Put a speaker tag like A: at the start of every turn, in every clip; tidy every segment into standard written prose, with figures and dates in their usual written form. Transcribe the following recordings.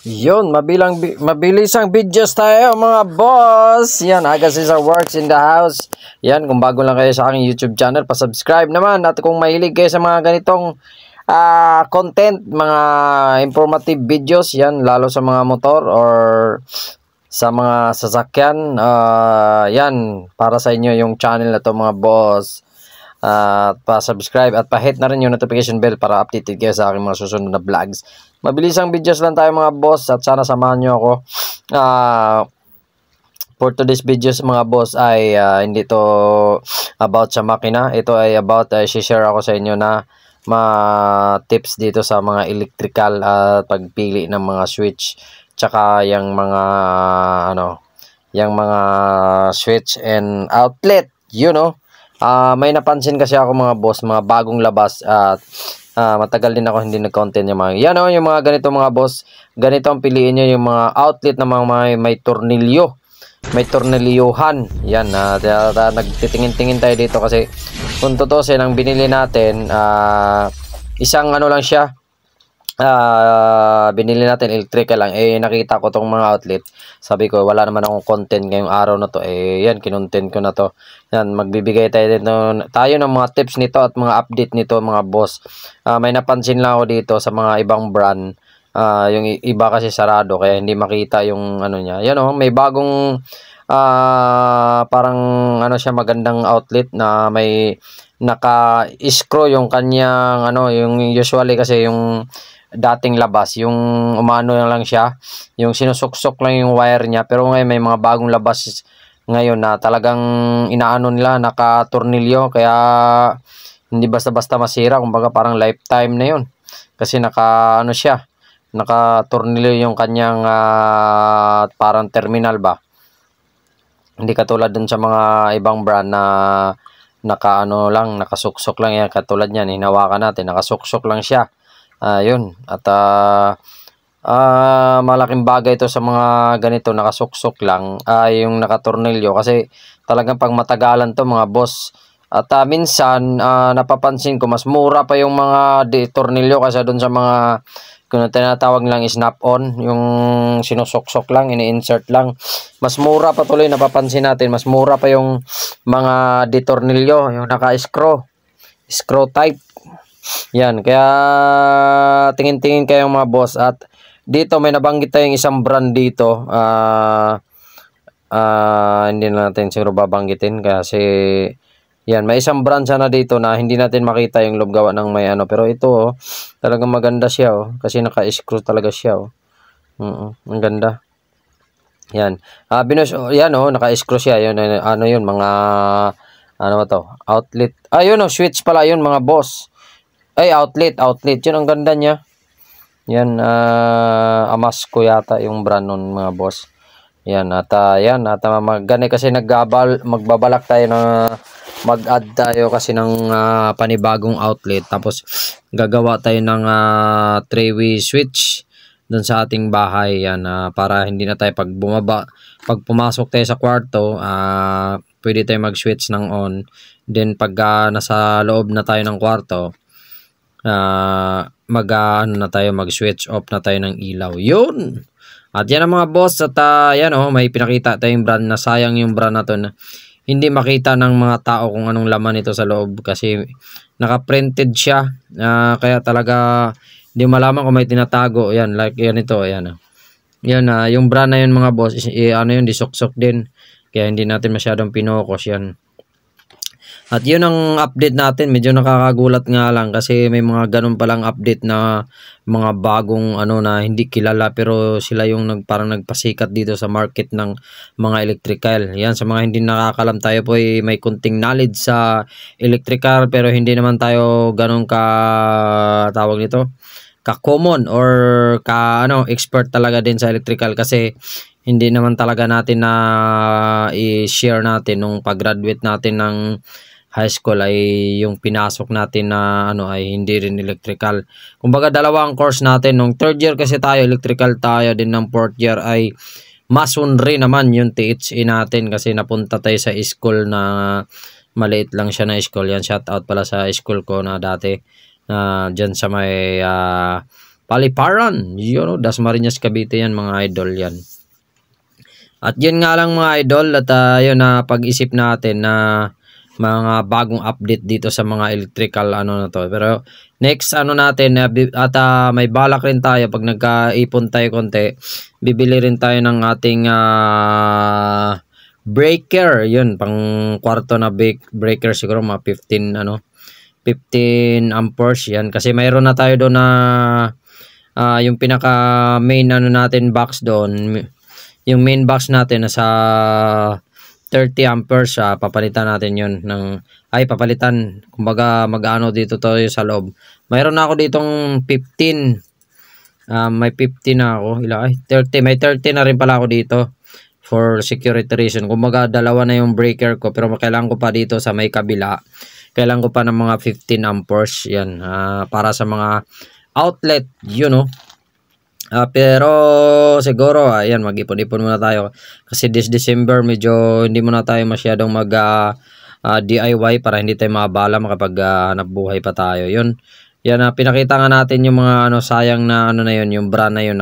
A: Yun, mabilisang videos tayo mga boss. Yan, Agassiza Works in the house. Yan, kung bago lang kayo sa aking YouTube channel, pa-subscribe naman. At kung mahilig kayo sa mga ganitong content, mga informative videos, yan, lalo sa mga motor or sa mga sasakyan, yan, para sa inyo yung channel na to mga boss. At pa-subscribe at pa-hit na rin yung notification bell para updated kayo sa aking mga susunod na vlogs. Mabilisang videos lang tayo mga boss at sana samahan nyo ako. For today's videos mga boss ay hindi to about sa makina. Ito ay about, share ako sa inyo na tips dito sa mga electrical at pagpili ng mga switch. Tsaka yung mga yung mga switch and outlet, you know. May napansin kasi ako mga boss, mga bagong labas at matagal din ako hindi nag-content yung mga yan yung mga ganito mga boss. Ganito ang piliin nyo, yung mga outlet na mga may tornilyo, may tornilyohan. Yan, nagtitingin-tingin tayo dito kasi kung tutusin ang binili natin, isang lang siya, binili natin electrical lang. Nakita ko tong mga outlet, sabi ko wala naman akong content ngayong araw na to, yan, kinontent ko na to. Yan, magbibigay tayo ng mga tips nito at mga update nito mga boss. May napansin lang ako dito sa mga ibang brand, yung iba kasi sarado kaya hindi makita yung niya. Yan may bagong parang siya, magandang outlet na may naka-screw yung kanyang yung usually kasi yung dating labas, yung umano lang siya, yung sinusuksok lang yung wire niya, pero ngayon may mga bagong labas ngayon na talagang inaano nila, naka-tornilyo, kaya hindi basta-basta masira, kumbaga parang lifetime na yun kasi siya, naka-tornilyo yung kanyang parang terminal ba, hindi katulad dun sa mga ibang brand na lang, nakasuksok lang yan, katulad yan, hinawakan natin, nakasuksok lang siya. Yun, at malaking bagay ito sa mga ganito nakasuksok lang, yung nakatornilyo, kasi talagang pag matagalan to mga boss. At minsan napapansin ko mas mura pa yung mga tornilyo kasi doon sa mga kung tinatawag lang snap-on, yung sinusuksok lang, ini-insert lang, mas mura pa tuloy. Napapansin natin mas mura pa yung mga tornilyo, yung naka-screw type. Yan, kaya tingin-tingin kayong mga boss. At dito may nabanggit tayong isang brand dito, hindi natin siguro babanggitin kasi yan, may isang brand sana dito na hindi natin makita yung loob gawa ng may pero ito talagang maganda siya kasi naka-screw talaga siya ang ganda. Yan, yan naka-screw siya. Yun, yun, mga ba to, outlet, yun switch pala yun mga boss. Outlet, yun, ang ganda niya. Yan, Amasco yata yung brand nun mga boss. Yan, at magani kasi magbabalak tayo na mag-add tayo kasi ng panibagong outlet, tapos gagawa tayo ng 3-way switch dun sa ating bahay. Yan, para hindi na tayo pag pumasok tayo sa kwarto, pwede tayo mag-switch ng on. Then pag nasa loob na tayo ng kwarto, mag-switch off na tayo ng ilaw. Yun. At yan ang mga boss. At yan may pinakita tayong brand na sayang yung brand na to na hindi makita ng mga tao kung anong laman ito sa loob kasi naka-printed siya. Kaya talaga hindi malaman kung may tinatago. Yan, like yan ito. Yan, yan yung brand na yun mga boss, yun, disuksok din. Kaya hindi natin masyadong pinokos yan. At yun ang update natin. Medyo nakakagulat nga lang kasi may mga ganun palang update na mga bagong na hindi kilala, pero sila yung parang nagpasikat dito sa market ng mga electrical. Yan, sa mga hindi nakakalam, tayo po ay may kunting knowledge sa electrical pero hindi naman tayo ganun tawag nito, ka-common or expert talaga din sa electrical kasi hindi naman talaga natin na i-share natin nung pag-graduate natin ng high school ay yung pinasok natin na ay hindi rin electrical. Kumbaga dalawang course natin. Nung third year kasi tayo electrical tayo, din ng fourth year ay masonry naman yung THE natin kasi napunta tayo sa school na maliit lang siya na school. Yan, shout out pala sa school ko na dati, dyan sa may Paliparan, yun, Dasmariñas, Cavite yan mga idol yan. At yun nga lang mga idol, at yun na pag-isip natin na mga bagong update dito sa mga electrical ano na to. Pero next ano natin at may balak rin tayo pag nagkaipon tayo konti, bibili rin tayo ng ating breaker, yun, pang kwarto na breaker, siguro mga 15 amperes yan, kasi mayroon na tayo doon na yung pinaka main ano natin box doon, yung main box natin nasa 30 amperes, papalitan natin yun papalitan, kumbaga mag-ano dito tayo sa loob. Mayroon na ako ditong 15, may 50 na ako, 30, may 30 na rin pala ako dito for security reason. Kumbaga dalawa na yung breaker ko, pero kailangan ko pa dito sa may kabila, kailangan ko pa ng mga 15 amperes yan, para sa mga outlet, pero siguro ayan, mag-ipon-ipon muna tayo kasi this December medyo hindi muna tayo masyadong mag DIY para hindi tayo mabala makapag hanap buhay pa tayo. Yan, pinakita nga natin yung mga sayang na na yun, yung brand na yun,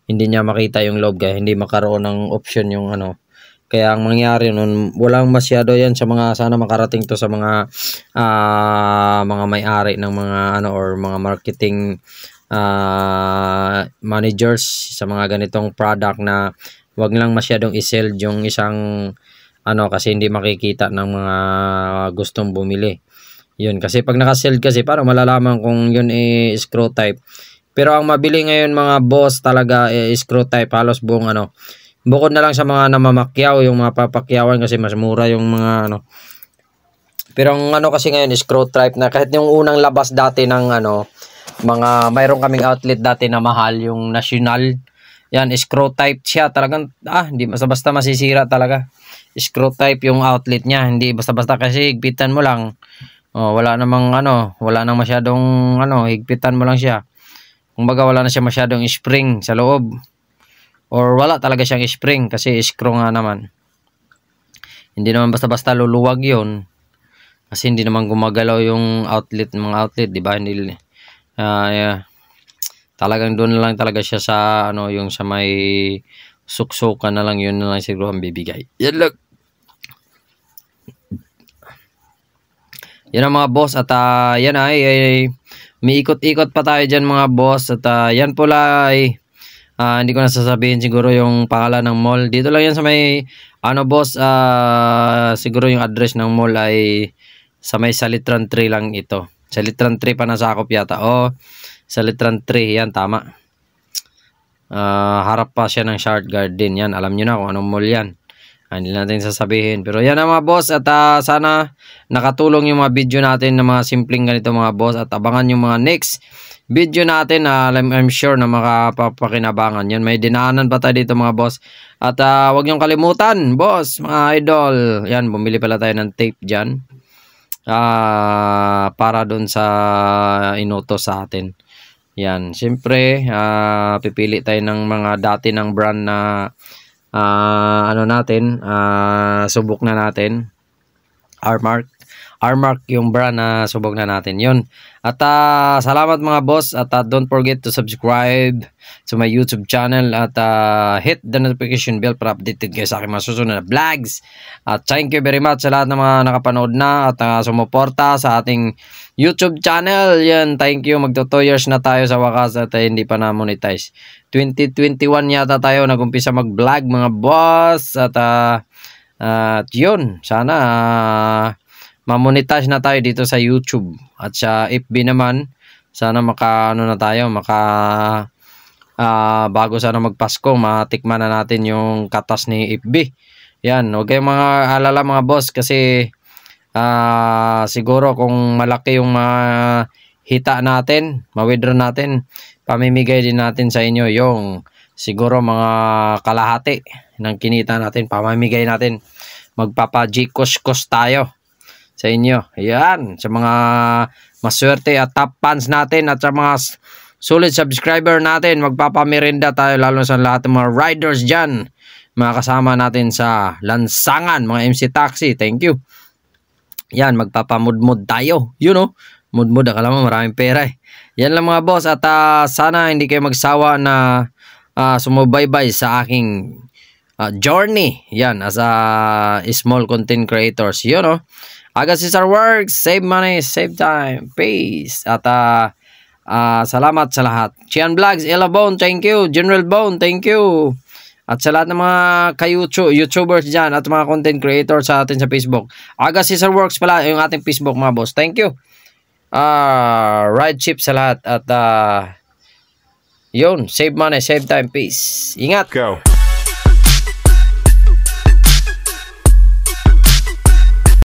A: hindi niya makita yung loob, kaya hindi makaroon ng option yung kaya ang mangyari nun, walang masyado yan sa mga, sana makarating to sa mga may-ari ng mga or mga marketing managers sa mga ganitong product, na wag lang masyadong i-sell yung isang kasi hindi makikita ng mga gustong bumili. Yun, kasi pag naka-sell kasi parang malalaman kung yun screw type. Pero ang mabili ngayon mga boss talaga screw type, halos buong bukod na lang sa mga namamakyaw, yung mga papakyawan, kasi mas mura yung mga Pero ang kasi ngayon screw type na, kahit yung unang labas dati ng mga mayroon kaming outlet dati na mahal, yung National, yan, screw type siya, talagang hindi basta-basta masisira talaga. Screw type yung outlet niya, hindi basta-basta, kasi higpitan mo lang, wala namang wala nang masyadong higpitan mo lang siya, kumbaga wala na siya masyadong spring sa loob, or wala talaga siyang spring kasi screw nga naman. Hindi naman basta-basta luluwag yun, kasi hindi naman gumagalaw yung outlet, mga outlet, di ba? Hindi talagang doon na lang talaga siya sa yung sa may suksukan na lang, yun na lang siguro ang bibigay. Yan lang. Yan ang mga boss, at yan ay may ikot-ikot pa tayo dyan mga boss, at yan pala ay hindi ko na sasabihin siguro yung pangalan ng mall. Dito lang yan sa may boss, siguro yung address ng mall ay sa may Salitran 3 lang ito. Salitran 3 pa nasakop yata. Salitran 3, yan, tama. Harap pa siya ng Shard Garden. Yan, alam nyo na kung anong mall yan. Hindi natin sasabihin. Pero yan ang mga boss, at sana nakatulong yung mga video natin na mga simpleng ganito mga boss, at abangan yung mga next video natin na I'm sure na makapapakinabangan. Yan, may dinaanan pa tayo dito mga boss. At wag niyong kalimutan, boss, mga idol. Yan, bumili pala tayo ng tape dyan. Para dun sa inutos sa atin. Yan, siyempre pipili tayo ng mga dati ng brand na subok na natin. Armark yung brand na subok na natin yun. At salamat mga boss, at don't forget to subscribe sa my YouTube channel, at hit the notification bell para updated kayo sa aking mga susunod na vlogs. At thank you very much sa lahat ng mga nakapanood na at sumuporta sa ating YouTube channel. Yan, thank you. Magto 2 years na tayo sa wakas, at hindi pa na monetize. 2021 yata tayo nagumpisa mag-vlog mga boss, at yun, sana ma-monetize na tayo dito sa YouTube, at sa FB naman sana na tayo, bago sana magpasko matikman na natin yung katas ni FB. Yan, huwag kayong mga alala mga boss, kasi siguro kung malaki yung hita natin, ma-withdraw natin, pamimigay din natin sa inyo yung siguro mga kalahati ng kinita natin, pamimigay natin, magpapa-Gcash tayo sa inyo. Ayan, sa mga maswerte at top fans natin, at sa mga solid subscriber natin, magpapamerenda tayo, lalo sa lahat ng mga riders dyan, mga kasama natin sa lansangan, mga MC Taxi, thank you. Yan, magpapamudmud tayo, Mudmud, akala mo maraming pera eh. Yan lang mga boss, at sana hindi kayo magsawa na sumubaybay sa aking journey. Yan, as a small content creators. Yun, no? Aga Cesar Works, save money, save time. Peace. At salamat sa lahat. Chian Vlogs, Ella Bone, thank you. General Bone, thank you. At sa lahat ng mga YouTubers dyan at mga content creators sa atin sa Facebook. Aga Cesar Works pala yung ating Facebook mga boss. Thank you. Ride chip sa lahat. At yun, save money, save time, peace. Ingat.
B: Go.